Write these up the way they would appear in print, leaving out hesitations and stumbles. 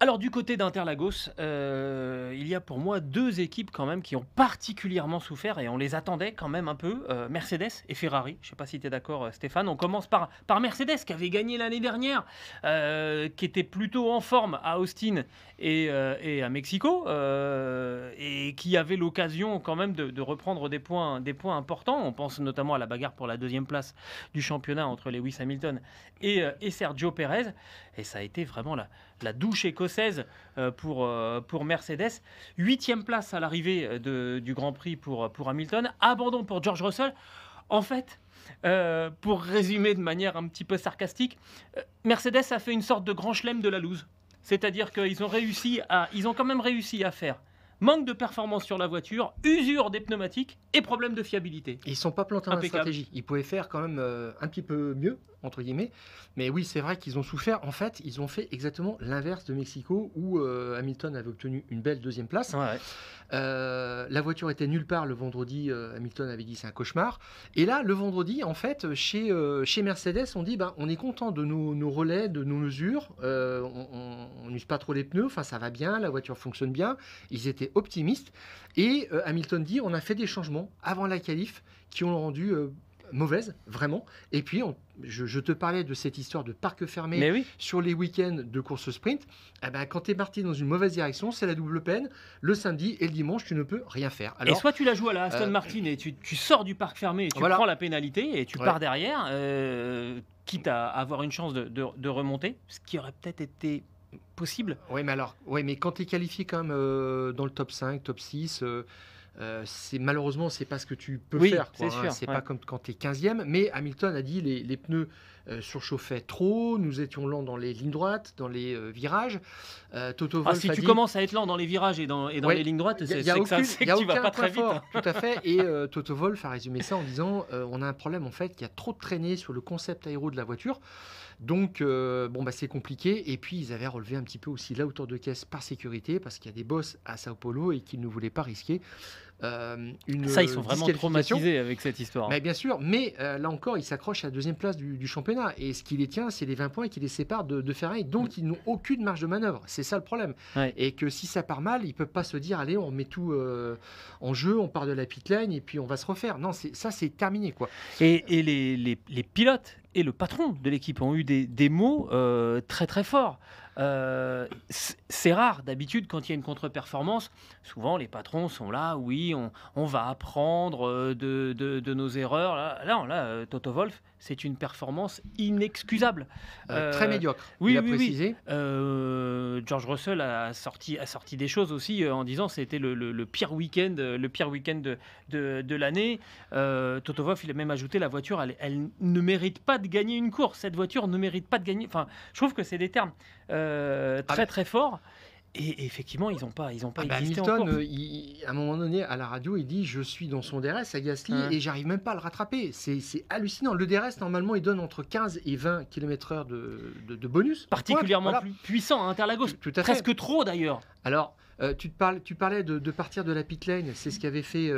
Alors du côté d'Interlagos, il y a pour moi 2 équipes quand même qui ont particulièrement souffert et on les attendait quand même un peu, Mercedes et Ferrari. Je ne sais pas si tu es d'accord, Stéphane. On commence par Mercedes qui avait gagné l'année dernière, qui était plutôt en forme à Austin et à Mexico, et qui avait l'occasion quand même de reprendre des points importants. On pense notamment à la bagarre pour la 2e place du championnat entre Lewis Hamilton et Sergio Perez. Et ça a été vraiment la douche écossaise pour Mercedes. 8e place à l'arrivée du Grand Prix pour Hamilton. Abandon pour George Russell. En fait, pour résumer de manière un petit peu sarcastique, Mercedes a fait une sorte de grand chelem de la loose. C'est-à-dire qu'ils ont quand même réussi à faire manque de performance sur la voiture, usure des pneumatiques et problème de fiabilité. Ils ne sont pas plantés dans la Impeccable. stratégie. Ils pouvaient faire quand même un petit peu mieux, entre guillemets. Mais oui, c'est vrai qu'ils ont souffert. En fait, ils ont fait exactement l'inverse de Mexico, où Hamilton avait obtenu une belle 2e place. Ouais. La voiture était nulle part le vendredi. Hamilton avait dit c'est un cauchemar. Et là, le vendredi, en fait, chez Mercedes, on dit on est content de nos relais, de nos mesures. On n'use pas trop les pneus. Enfin, ça va bien. La voiture fonctionne bien. Ils étaient optimistes. Et Hamilton dit on a fait des changements avant la qualif qui ont rendu mauvaise, vraiment. Et puis, je te parlais de cette histoire de parc fermé Mais oui. sur les week-ends de course sprint. Quand tu es parti dans une mauvaise direction, c'est la double peine. Le samedi et le dimanche, tu ne peux rien faire. Et soit tu la joues à la Aston Martin et tu sors du parc fermé et tu prends la pénalité et tu pars derrière, quitte à avoir une chance de remonter, ce qui aurait peut-être été possible. Oui, mais quand tu es qualifié quand même dans le top 5, top 6... malheureusement, c'est pas ce que tu peux faire. C'est sûr, c'est pas comme quand tu es 15e. Mais Hamilton a dit les pneus surchauffaient trop. Nous étions lents dans les lignes droites, dans les virages. Toto Wolff si a tu dit, commences à être lent dans les virages et dans les lignes droites, c'est que tu vas pas très vite. Tout à fait. Et Toto Wolff a résumé ça en disant on a un problème en fait qui a trop traîné sur le concept aéro de la voiture. Donc, c'est compliqué. Et puis, ils avaient relevé un petit peu aussi la hauteur de caisse par sécurité, parce qu'il y a des boss à Sao Paulo et qu'ils ne voulaient pas risquer une ça, ils sont vraiment traumatisés avec cette histoire. Mais bien sûr, mais là encore, ils s'accrochent à la 2e place du championnat. Et ce qui les tient, c'est les 20 points qui les séparent de Ferrari. Donc, ils n'ont aucune marge de manœuvre. C'est ça le problème. Ouais. Et que si ça part mal, ils ne peuvent pas se dire, allez, on met tout en jeu, on part de la pit lane et puis on va se refaire. Non, ça, c'est terminé, quoi. Et les pilotes et le patron de l'équipe ont eu des mots très très forts. C'est rare d'habitude quand il y a une contre-performance. Souvent les patrons sont là, oui, on va apprendre de nos erreurs. Là, Toto Wolff, c'est une performance inexcusable. Très médiocre, oui, il a précisé. George Russell a sorti des choses aussi en disant que c'était le pire week-end de l'année. Toto Wolff, il a même ajouté la voiture, elle ne mérite pas de gagner une course. Cette voiture ne mérite pas de gagner. Enfin, je trouve que c'est des termes très très forts. Et effectivement, ils n'ont pas existé Hamilton, encore. À un moment donné, à la radio, il dit « Je suis dans son DRS à Gasly et j'arrive même pas à le rattraper. » C'est hallucinant. Le DRS, normalement, il donne entre 15 et 20 km/h de bonus. Particulièrement plus puissant à Interlagos. Tout à fait. Presque trop, d'ailleurs. Alors, tu parlais de partir de la pit lane. C'est ce qu'avait fait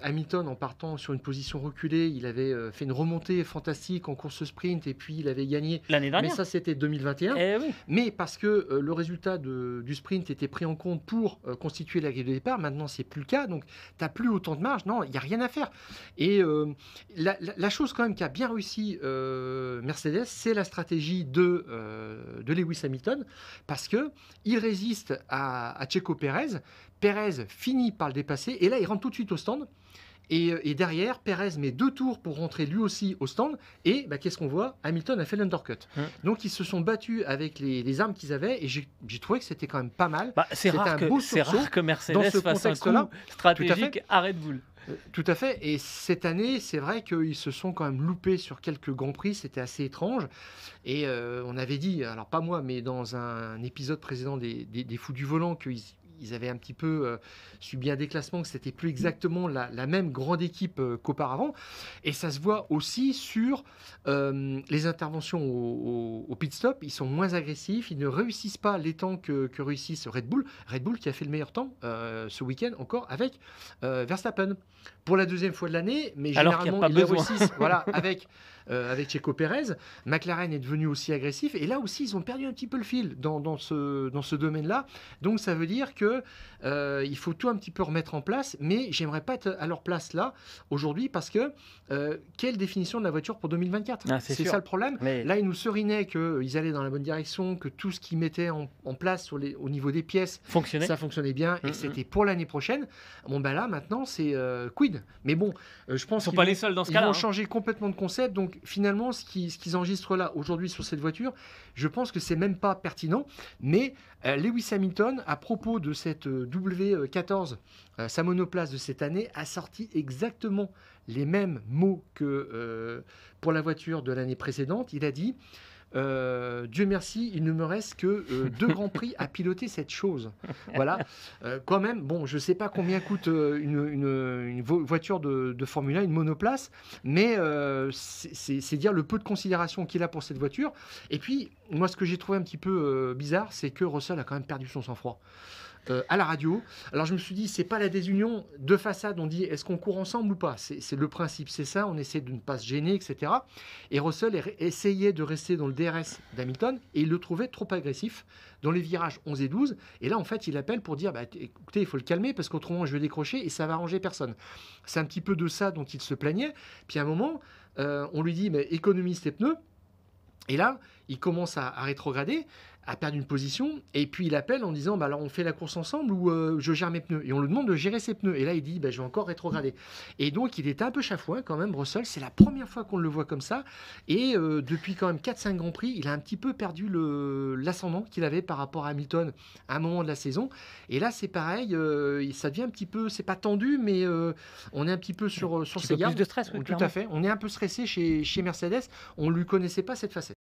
Hamilton en partant sur une position reculée. Il avait fait une remontée fantastique en course sprint et puis il avait gagné. L'année dernière. Mais ça, c'était 2021. Oui. Mais parce que le résultat du sprint était pris en compte pour constituer la grille de départ, maintenant, c'est plus le cas. Donc, tu n'as plus autant de marge. Non, il n'y a rien à faire. Et la chose quand même qui a bien réussi Mercedes, c'est la stratégie de Lewis Hamilton parce qu'il résiste à Checo Pérez. Pérez finit par le dépasser et là il rentre tout de suite au stand et derrière Pérez met 2 tours pour rentrer lui aussi au stand et qu'est-ce qu'on voit? Hamilton a fait l'undercut. Donc ils se sont battus avec les armes qu'ils avaient et j'ai trouvé que c'était quand même pas mal. C'est rare que Mercedes fasse un coup stratégique à Red Bull. Tout à fait. Et cette année, c'est vrai qu'ils se sont quand même loupés sur quelques Grands Prix. C'était assez étrange. Et on avait dit, alors pas moi, mais dans un épisode précédent des Fous du Volant, qu'ils ils avaient un petit peu subi un déclassement, que c'était plus exactement la même grande équipe qu'auparavant. Et ça se voit aussi sur les interventions au pit stop. Ils sont moins agressifs, ils ne réussissent pas les temps que réussissent Red Bull. Red Bull qui a fait le meilleur temps ce week-end encore avec Verstappen. Pour la deuxième fois de l'année, mais Alors qu'il y a généralement, pas ils besoin. réussissent avec Checo Pérez. McLaren est devenu aussi agressif. Et là aussi, ils ont perdu un petit peu le fil dans ce domaine-là. Donc, ça veut dire que il faut tout un petit peu remettre en place. Mais j'aimerais pas être à leur place là, aujourd'hui, parce que quelle définition de la voiture pour 2024 Ah, c'est C'est sûr. ça le problème. Mais Là, ils nous serinaient qu'ils allaient dans la bonne direction, que tout ce qu'ils mettaient en place au niveau des pièces, fonctionner. ça fonctionnait bien et Mhm. c'était pour l'année prochaine. Bon, ben là, maintenant, c'est quid. Mais bon, je pense Ils sont qu'ils pas vont, les seuls dans ce ils cas-là. vont hein. changer complètement de concept. Donc, finalement, ce qu'ils enregistrent là, aujourd'hui, sur cette voiture, je pense que c'est même pas pertinent. Mais Lewis Hamilton, à propos de cette W14, sa monoplace de cette année, a sorti exactement les mêmes mots que pour la voiture de l'année précédente. Il a dit... Dieu merci, il ne me reste que 2 grands prix à piloter cette chose. Voilà. Quand même, bon, je ne sais pas combien coûte une voiture de Formule 1, une monoplace, mais c'est dire le peu de considération qu'il a pour cette voiture. Et puis, moi, ce que j'ai trouvé un petit peu bizarre, c'est que Russell a quand même perdu son sang-froid. À la radio. Alors je me suis dit, c'est pas la désunion de façade, on dit est-ce qu'on court ensemble ou pas, c'est le principe, c'est ça, on essaie de ne pas se gêner, etc. Et Russell essayait de rester dans le DRS d'Hamilton et il le trouvait trop agressif dans les virages 11 et 12. Et là, en fait, il appelle pour dire, bah, écoutez, il faut le calmer parce qu'autrement je vais décrocher et ça va arranger personne. C'est un petit peu de ça dont il se plaignait. Puis à un moment, on lui dit, mais économise tes pneus. Et là, il commence à rétrograder, à perdre une position, et puis il appelle en disant bah alors on fait la course ensemble ou je gère mes pneus. Et on lui demande de gérer ses pneus. Et là, il dit bah, je vais encore rétrograder. Et donc, il était un peu chafouin quand même, Russell. C'est la première fois qu'on le voit comme ça. Et depuis quand même 4-5 Grands Prix, il a un petit peu perdu l'ascendant qu'il avait par rapport à Hamilton à un moment de la saison. Et là, c'est pareil, ça devient un petit peu, c'est pas tendu, mais on est un petit peu sur Un petit ses peu gardes. plus de stress, oui, Tout clairement. à fait. On est un peu stressé chez Mercedes. On ne lui connaissait pas cette facette.